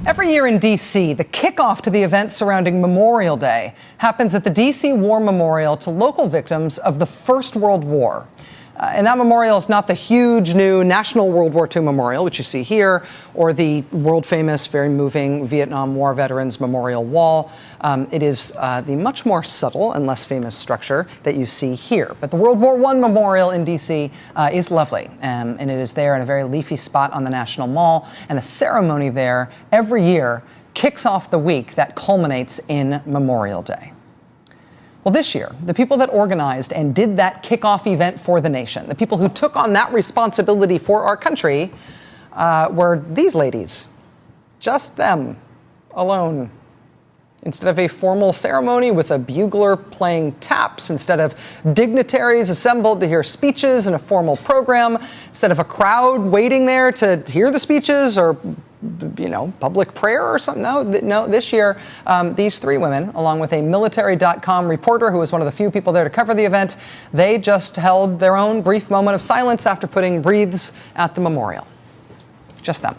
Every year in D.C., the kickoff to the event surrounding Memorial Day happens at the D.C. War Memorial to local victims of the First World War. And that memorial is not the huge new National World War II Memorial, which you see here, or the world-famous, very moving Vietnam War Veterans Memorial Wall. It is the much more subtle and less famous structure that you see here. But the World War I Memorial in D.C. Is lovely, and it is there in a very leafy spot on the National Mall. And a ceremony there every year kicks off the week that culminates in Memorial Day. Well, this year, the people that organized and did that kickoff event for the nation, the people who took on that responsibility for our country, were these ladies. Just them, alone. Instead of a formal ceremony with a bugler playing taps, instead of dignitaries assembled to hear speeches and a formal program, instead of a crowd waiting there to hear the speeches or public prayer or something. No, this year, these three women, along with a military.com reporter who was one of the few people there to cover the event, they just held their own brief moment of silence after putting wreaths at the memorial. Just them.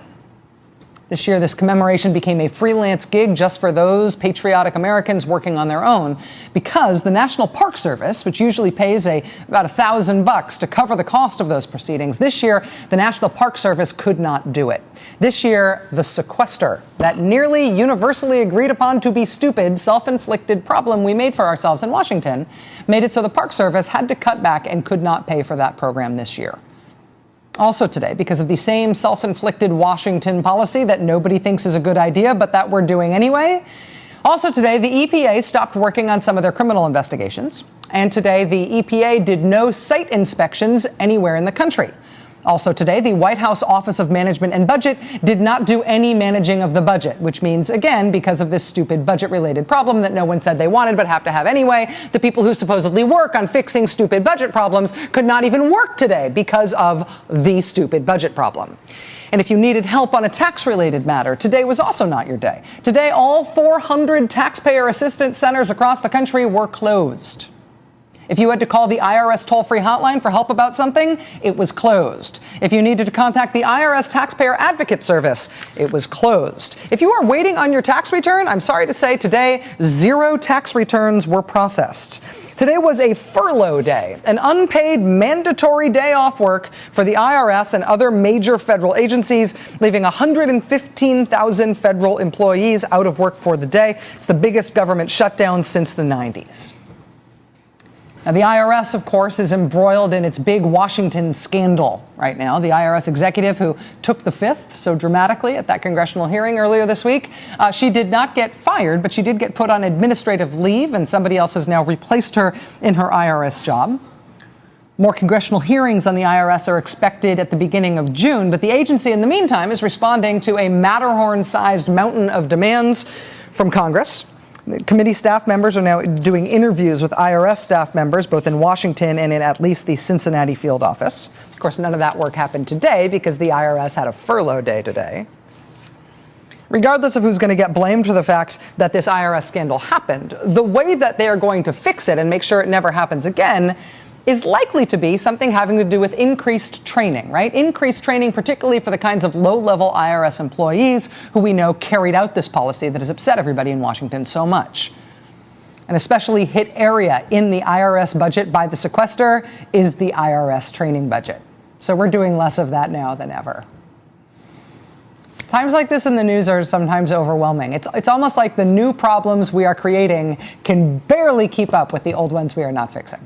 This year, this commemoration became a freelance gig just for those patriotic Americans working on their own, because the National Park Service, which usually pays about $1,000 to cover the cost of those proceedings, this year, the National Park Service could not do it. This year, the Sequester, that nearly universally agreed upon to be stupid, self-inflicted problem we made for ourselves in Washington, made it so the Park Service had to cut back and could not pay for that program this year. Also today, because of the same self-inflicted Washington policy that nobody thinks is a good idea, but that we're doing anyway. Also today, the EPA stopped working on some of their criminal investigations. And today, the EPA did no site inspections anywhere in the country. Also today, the White House Office of Management and Budget did not do any managing of the budget, which means, again, because of this stupid budget-related problem that no one said they wanted but have to have anyway, the people who supposedly work on fixing stupid budget problems could not even work today because of the stupid budget problem. And if you needed help on a tax-related matter, today was also not your day. Today, all 400 taxpayer assistance centers across the country were closed. If you had to call the IRS toll-free hotline for help about something, it was closed. If you needed to contact the IRS Taxpayer Advocate Service, it was closed. If you are waiting on your tax return, I'm sorry to say today, 0 tax returns were processed. Today was a furlough day, an unpaid mandatory day off work for the IRS and other major federal agencies, leaving 115,000 federal employees out of work for the day. It's the biggest government shutdown since the 90s. Now, the IRS, of course, is embroiled in its big Washington scandal right now. The IRS executive who took the fifth so dramatically at that congressional hearing earlier this week, she did not get fired, but she did get put on administrative leave, and somebody else has now replaced her in her IRS job. More congressional hearings on the IRS are expected at the beginning of June, but the agency, in the meantime, is responding to a Matterhorn-sized mountain of demands from Congress. Committee staff members are now doing interviews with IRS staff members, both in Washington and in at least the Cincinnati field office. Of course, none of that work happened today because the IRS had a furlough day today. Regardless of who's going to get blamed for the fact that this IRS scandal happened, the way that they are going to fix it and make sure it never happens again is likely to be something having to do with increased training, right? Increased training, particularly for the kinds of low-level IRS employees who we know carried out this policy that has upset everybody in Washington so much. An especially hit area in the IRS budget by the Sequester is the IRS training budget. So we're doing less of that now than ever. Times like this in the news are sometimes overwhelming. It's almost like the new problems we are creating can barely keep up with the old ones we are not fixing.